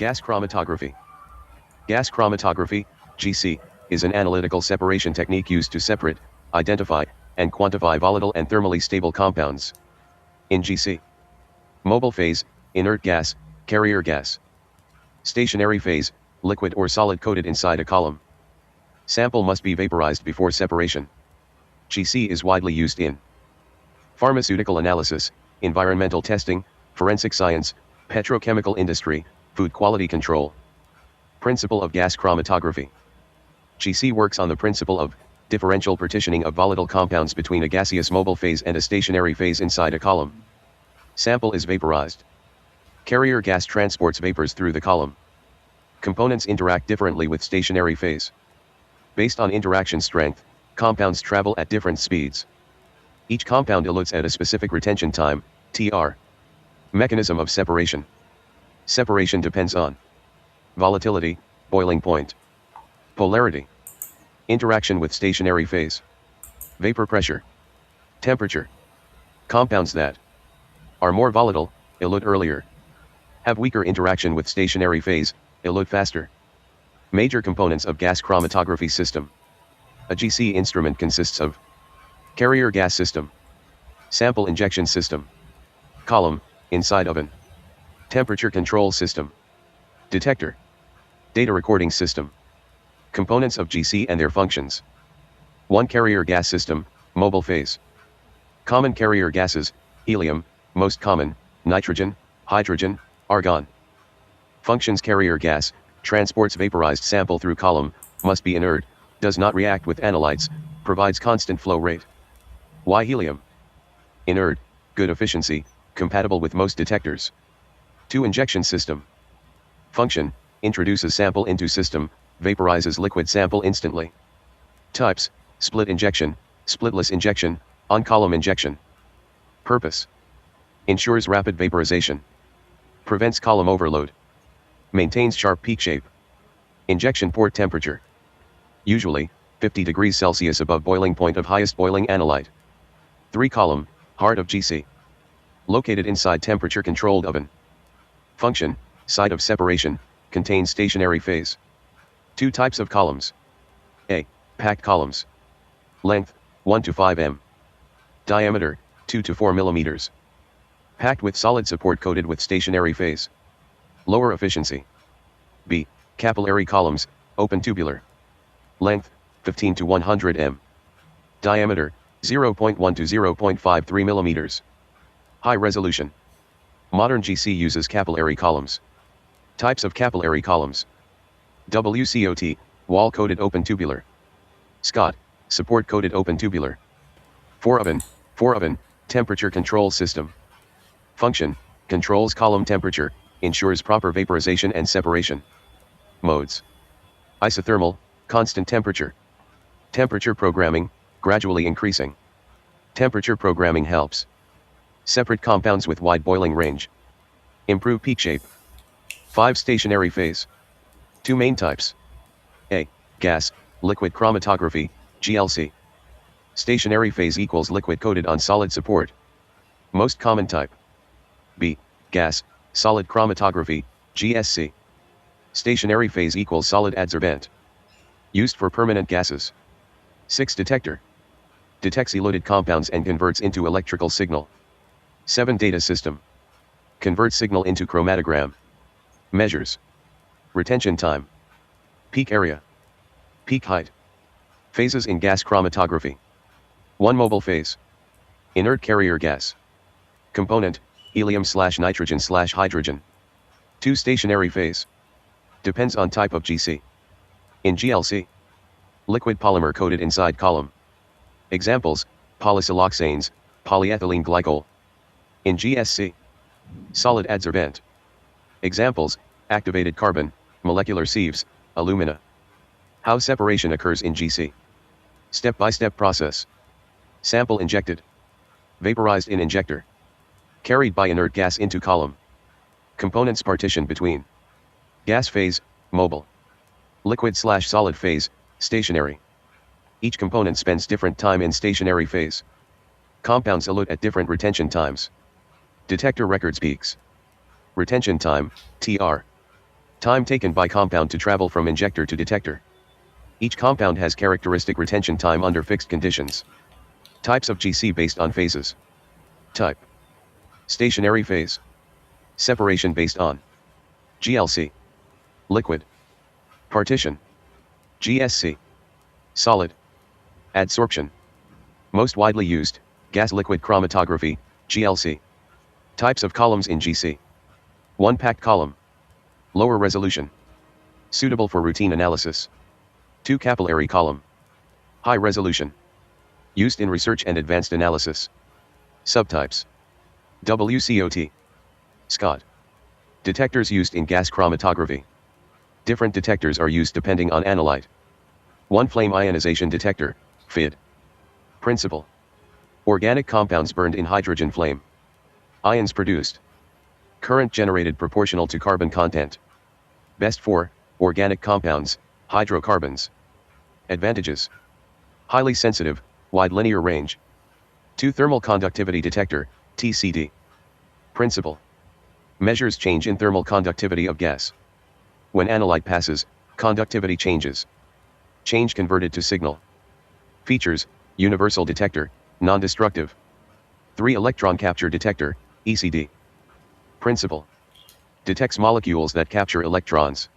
Gas chromatography. Gas chromatography, GC, is an analytical separation technique used to separate, identify, and quantify volatile and thermally stable compounds. In GC, mobile phase, inert gas, carrier gas. Stationary phase, liquid or solid coated inside a column. Sample must be vaporized before separation. GC is widely used in pharmaceutical analysis, environmental testing, forensic science, petrochemical industry, food quality control. Principle of gas chromatography. GC works on the principle of differential partitioning of volatile compounds between a gaseous mobile phase and a stationary phase inside a column. Sample is vaporized. Carrier gas transports vapors through the column. Components interact differently with stationary phase. Based on interaction strength, compounds travel at different speeds. Each compound elutes at a specific retention time, TR. Mechanism of separation. Separation depends on volatility, boiling point, polarity, interaction with stationary phase, vapor pressure, temperature. Compounds that are more volatile, elute earlier. Have weaker interaction with stationary phase, elute faster. Major components of gas chromatography system. A GC instrument consists of carrier gas system, sample injection system, column, inside oven, temperature control system, detector, data recording system. Components of GC and their functions. 1 carrier gas system, mobile phase. Common carrier gases, helium, most common, nitrogen, hydrogen, argon. Functions: carrier gas, transports vaporized sample through column, must be inert, does not react with analytes, provides constant flow rate. Why helium? Inert, good efficiency, compatible with most detectors. 2 injection system. Function: introduces sample into system, vaporizes liquid sample instantly. Types: split injection, splitless injection, on-column injection. Purpose: ensures rapid vaporization. Prevents column overload. Maintains sharp peak shape. Injection port temperature. Usually, 50 degrees Celsius above boiling point of highest boiling analyte. 3 column, heart of GC. Located inside temperature controlled oven. Function: site of separation, contains stationary phase. 2 types of columns. A. Packed columns. Length, 1 to 5 m. Diameter, 2 to 4 millimeters. Packed with solid support coated with stationary phase. Lower efficiency. B. Capillary columns, open tubular. Length, 15 to 100 m. Diameter, 0.1 to 0.53 millimeters. High resolution. Modern GC uses capillary columns. Types of capillary columns. WCOT, wall-coated open tubular. SCOT, support-coated open tubular. 4-oven, temperature control system. Function: controls column temperature, ensures proper vaporization and separation. Modes: isothermal, constant temperature. Temperature programming, gradually increasing. Temperature programming helps separate compounds with wide boiling range. Improve peak shape. 5 stationary phase. 2 main types. A. Gas, liquid chromatography, GLC. Stationary phase equals liquid coated on solid support. Most common type. B. Gas, solid chromatography, GSC. Stationary phase equals solid adsorbent. Used for permanent gases. 6 detector. Detects eluted compounds and converts into electrical signal. 7 data system. Converts signal into chromatogram. Measures: retention time, peak area, peak height. Phases in gas chromatography. 1 mobile phase. Inert carrier gas. Component: helium/nitrogen/hydrogen. 2 stationary phase. Depends on type of GC. In GLC, liquid polymer coated inside column. Examples: polysiloxanes, polyethylene glycol. In GSC, solid adsorbent. Examples: activated carbon, molecular sieves, alumina. How separation occurs in GC. Step-by-step process. Sample injected. Vaporized in injector. Carried by inert gas into column. Components partitioned between gas phase, mobile. Liquid/solid phase, stationary. Each component spends different time in stationary phase. Compounds elute at different retention times. Detector records peaks. Retention time, TR. Time taken by compound to travel from injector to detector. Each compound has characteristic retention time under fixed conditions. Types of GC based on phases. Type. Stationary phase. Separation based on. GLC. Liquid. Partition. GSC. Solid. Adsorption. Most widely used, gas liquid chromatography, GLC. Types of columns in GC. 1 packed column. Lower resolution. Suitable for routine analysis. 2 capillary column. High resolution. Used in research and advanced analysis. Subtypes. WCOT. Scott. Detectors used in gas chromatography. Different detectors are used depending on analyte. 1 flame ionization detector, FID. Principle. Organic compounds burned in hydrogen flame. Ions produced. Current generated proportional to carbon content. Best for organic compounds, hydrocarbons. Advantages. Highly sensitive, wide linear range. 2 thermal conductivity detector, TCD. Principle. Measures change in thermal conductivity of gas. When analyte passes, conductivity changes. Change converted to signal. Features, universal detector, non-destructive. 3 electron capture detector, ECD. Principle. Detects molecules that capture electrons.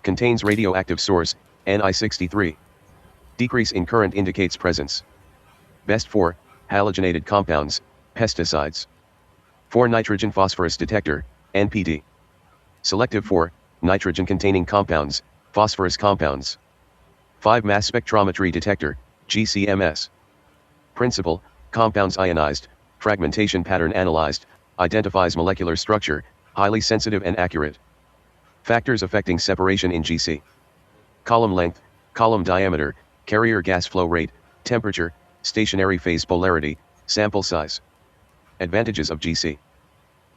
Contains radioactive source, Ni63. Decrease in current indicates presence. Best for halogenated compounds, pesticides. 4 nitrogen phosphorus detector, NPD. Selective for nitrogen-containing compounds, phosphorus compounds. 5 mass spectrometry detector, GCMS. Principle, compounds ionized, fragmentation pattern analyzed, identifies molecular structure, highly sensitive and accurate. Factors affecting separation in GC. Column length, column diameter, carrier gas flow rate, temperature, stationary phase polarity, sample size. Advantages of GC.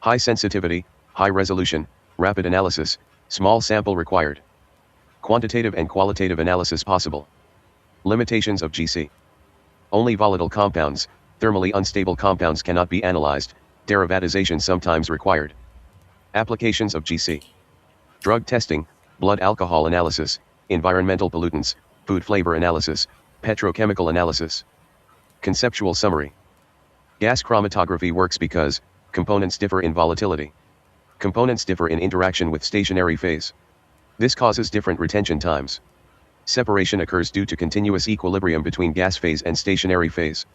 High sensitivity, high resolution, rapid analysis, small sample required. Quantitative and qualitative analysis possible. Limitations of GC. Only volatile compounds, thermally unstable compounds cannot be analyzed, derivatization sometimes required. Applications of GC. Drug testing, blood alcohol analysis, environmental pollutants, food flavor analysis, petrochemical analysis. Conceptual summary. Gas chromatography works because components differ in volatility. Components differ in interaction with stationary phase. This causes different retention times. Separation occurs due to continuous equilibrium between gas phase and stationary phase.